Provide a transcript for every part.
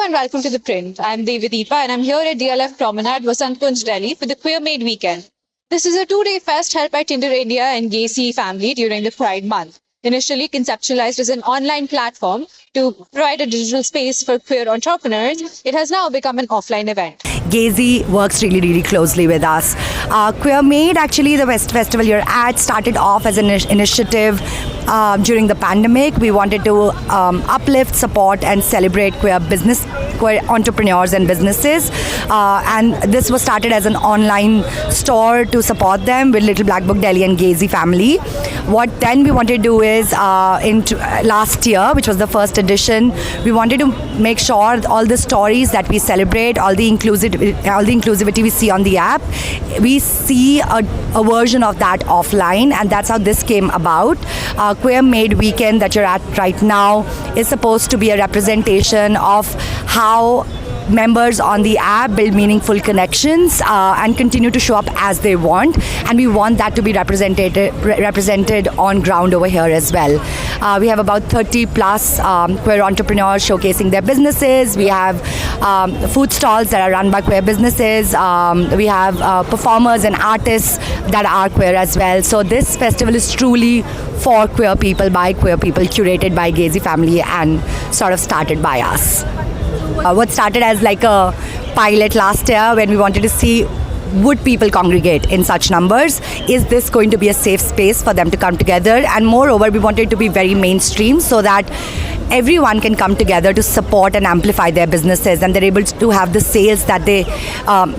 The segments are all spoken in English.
and welcome to ThePrint. I'm Devadeepa and I'm here at DLF Promenade, Vasant Kunj, Delhi for the Queer Made Weekend. This is a two-day fest held by Tinder India and Gaysi family during the Pride Month. Initially conceptualized as an online platform to provide a digital space for queer entrepreneurs, it has now become an offline event. Gaysi works really closely with us. Queer Made, actually, the West Festival you're at started off as an initiative during the pandemic. We wanted to uplift, support, and celebrate queer entrepreneurs and businesses. And this was started as an online store to support them with Little Black Book Delhi and Gaysi family. What then we wanted to do is, last year, which was the first edition, we wanted to make sure all the stories that we celebrate, all the inclusivity we see on the app, we see a version of that offline, and that's how this came about. Queer Made Weekend that you're at right now is supposed to be a representation of how members on the app build meaningful connections and continue to show up as they want, and we want that to be represented on ground over here as well. We have about 30 plus queer entrepreneurs showcasing their businesses. We have food stalls that are run by queer businesses. We have performers and artists that are queer as well. So this festival is truly for queer people, by queer people, curated by Gaysi family and sort of started by us. What started as like a pilot last year, when we wanted to see would people congregate in such numbers, is this going to be a safe space for them to come together, and moreover we wanted to be very mainstream so that everyone can come together to support and amplify their businesses, and they're able to have the sales that they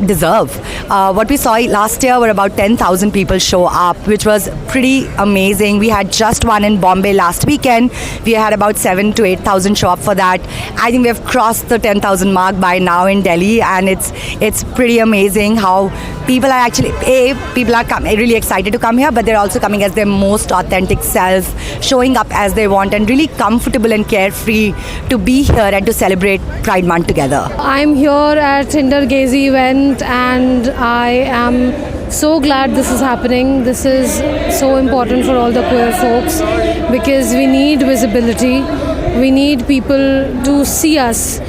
deserve. What we saw last year were about 10,000 people show up, which was pretty amazing. We had just one in Bombay last weekend. We had about 7,000 to 8,000 show up for that. I think we have crossed the 10,000 mark by now in Delhi, and it's pretty amazing how people are actually really excited to come here, but they're also coming as their most authentic self, showing up as they want, and really comfortable and carefree to be here and to celebrate Pride Month together. I'm here at Tinder Gaysi event, and I am so glad this is happening. This is so important for all the queer folks because we need visibility. We need people to see us.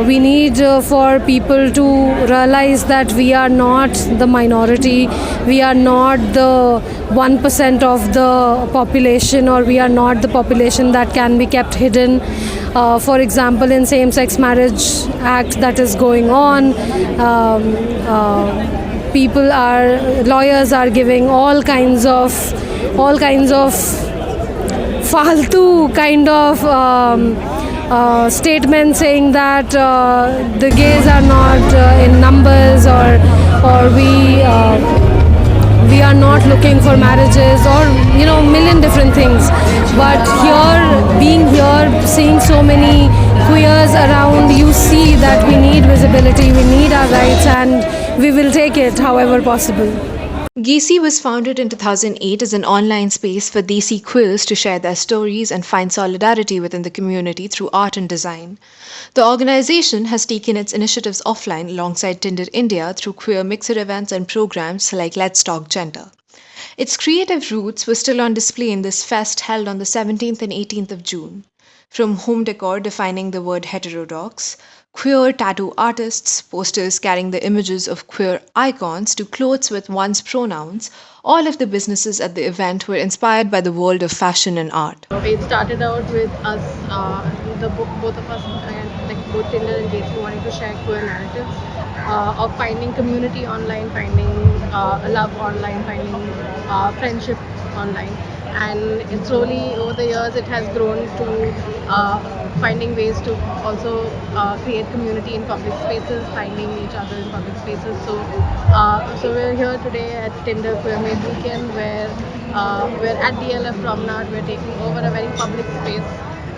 We need for people to realize that we are not the minority, we are not the 1% of the population, or we are not the population that can be kept hidden. For example, in same-sex marriage act that is going on, lawyers are giving all kinds of faltu kind of statement saying that the gays are not in numbers, or we are not looking for marriages, or million different things. But being here, seeing so many queers around, you see that we need visibility, we need our rights, and we will take it however possible. Gaysi was founded in 2008 as an online space for Desi queers to share their stories and find solidarity within the community through art and design. The organization has taken its initiatives offline alongside Tinder India through queer mixer events and programs like Let's Talk Gender. Its creative roots were still on display in this fest held on the 17th and 18th of June. From home decor defining the word heterodox, queer tattoo artists, posters carrying the images of queer icons, to clothes with one's pronouns, all of the businesses at the event were inspired by the world of fashion and art. It started out with us, both of us, like both Tinder and Gaysi, wanting to share queer narratives of finding community online, finding love online, finding friendship online. And slowly over the years it has grown to finding ways to also create community in public spaces, finding each other in public spaces. So we're here today at Tinder Queer Made Weekend, where we're at DLF Promenade. We're taking over a very public space,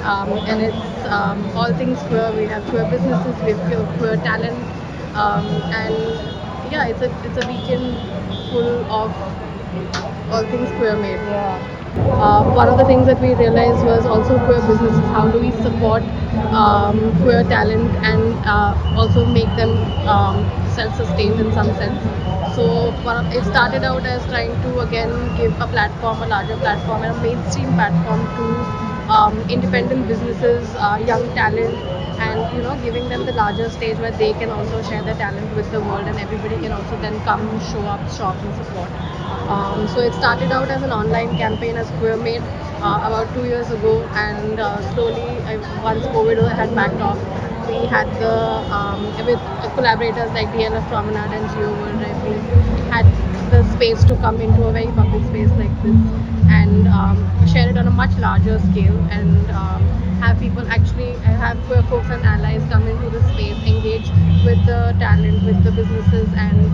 and it's all things queer. We have queer businesses, we have queer talent, and yeah, it's a weekend full of all things queer made. Yeah. One of the things that we realized was also queer businesses. How do we support queer talent and also make them self-sustained in some sense? So it started out as trying to again give a platform, a larger platform and a mainstream platform to independent businesses, young talent, and giving them the larger stage where they can also share their talent with the world, and everybody can also then come, show up, shop and support. So it started out as an online campaign as Queer Made about 2 years ago, and slowly, once COVID had backed off, we had with collaborators like DLF Promenade and NGOs, right? We had the space to come into a very public space like this and share it on a much larger scale, and have people actually have queer folks and allies come into the space, engage with the talent, with the businesses, and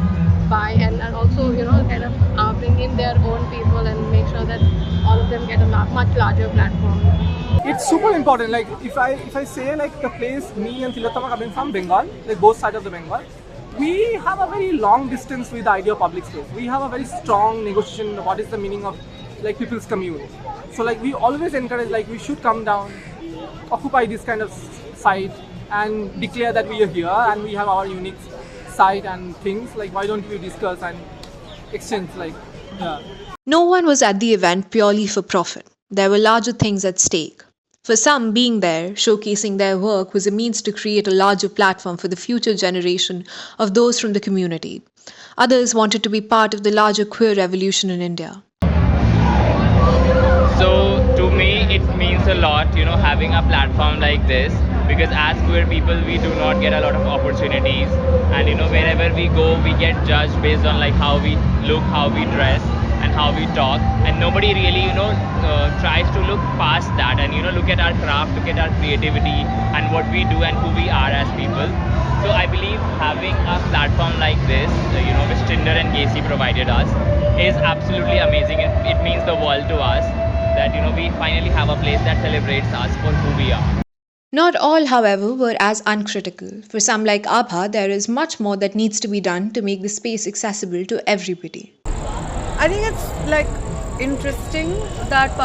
buy, and also kind of bring in their own people and make sure that all of them get a much larger platform. It's super important. Like if I say like the place, me and Tilottama coming from Bengal, like both sides of the Bengal, we have a very long distance with the idea of public space. We have a very strong negotiation of what is the meaning of like people's commune. So like we always encourage like we should come down, occupy this kind of site and declare that we are here and we have our unique site and things. Like why don't we discuss and exchange like, yeah. No one was at the event purely for profit. There were larger things at stake. For some, being there, showcasing their work, was a means to create a larger platform for the future generation of those from the community. Others wanted to be part of the larger queer revolution in India. So to me, it means a lot, having a platform like this, because as queer people, we do not get a lot of opportunities, and wherever we go, we get judged based on like how we look, how we dress, and how we talk, and nobody really tries to look past that and look at our craft, look at our creativity and what we do and who we are as people. So I believe having a platform like this, which Tinder and Gaysi provided us, is absolutely amazing. It means the world to us that we finally have a place that celebrates us for who we are. Not all, however, were as uncritical. For some like Abha, there is much more that needs to be done to make the space accessible to everybody. I think it's like interesting that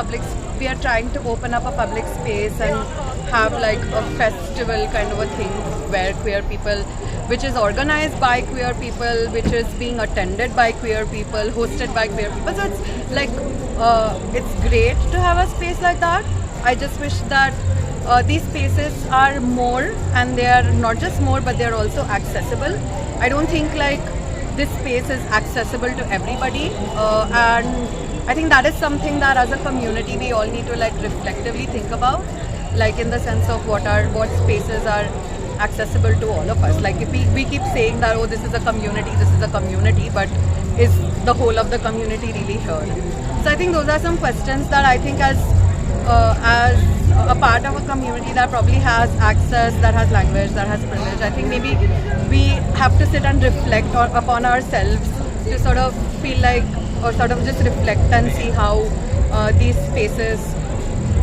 we are trying to open up a public space and have like a festival kind of a thing where queer people, which is organized by queer people, which is being attended by queer people, hosted by queer people. So it's like, it's great to have a space like that. I just wish that these spaces are more, and they are not just more, but they're also accessible. I don't think like this space is accessible to everybody, and I think that is something that as a community we all need to like reflectively think about, like in the sense of what spaces are accessible to all of us. Like if we keep saying that, oh, this is a community, but is the whole of the community really heard? So I think those are some questions that I think as a part of a community that probably has access, that has language, that has privilege, I think maybe we have to sit and reflect upon ourselves to sort of feel like, or sort of just reflect and see how these spaces,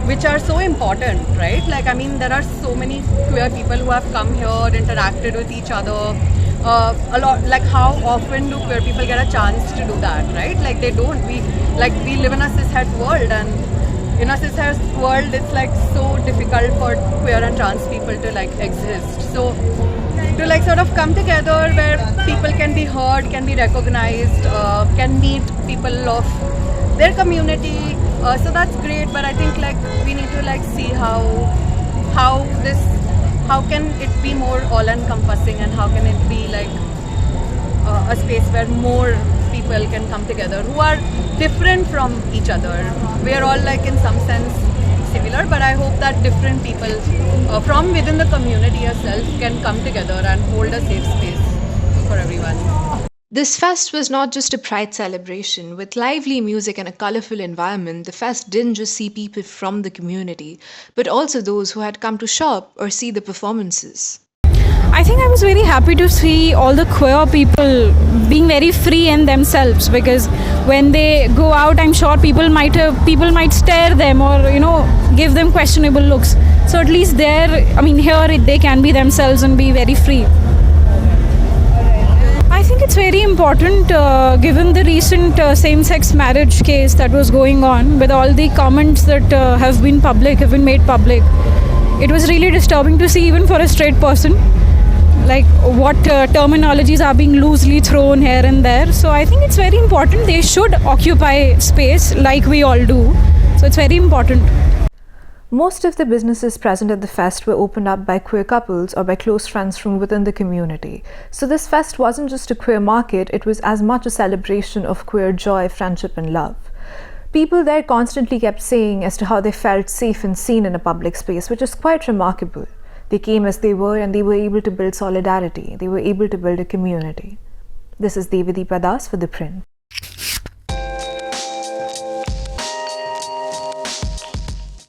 which are so important, right? Like, I mean, there are so many queer people who have come here, interacted with each other. A lot, like how often do queer people get a chance to do that, right? Like they don't. We live in a cishet world, and in a cishet world, it's like so difficult for queer and trans people to like exist. So to like sort of come together where people can be heard, can be recognized, can meet people of their community. So that's great, but I think like we need to like see how can it be more all-encompassing, and how can it be like a space where more people can come together who are different from each other. We are all like in some sense similar, but I hope that different people from within the community itself can come together and hold a safe space for everyone. This fest was not just a pride celebration. With lively music and a colourful environment, the fest didn't just see people from the community, but also those who had come to shop or see the performances. I think I was very happy to see all the queer people being very free in themselves, because when they go out, I'm sure people might stare them or give them questionable looks. So at least here they can be themselves and be very free. I think it's very important given the recent same-sex marriage case that was going on, with all the comments that have been made public. It was really disturbing to see, even for a straight person, like what terminologies are being loosely thrown here and there. So I think it's very important. They should occupy space like we all do. So it's very important. Most of the businesses present at the fest were opened up by queer couples or by close friends from within the community. So this fest wasn't just a queer market, it was as much a celebration of queer joy, friendship and love. People there constantly kept saying as to how they felt safe and seen in a public space, which is quite remarkable. They came as they were and they were able to build solidarity. They were able to build a community. This is Devadeepa Das for ThePrint.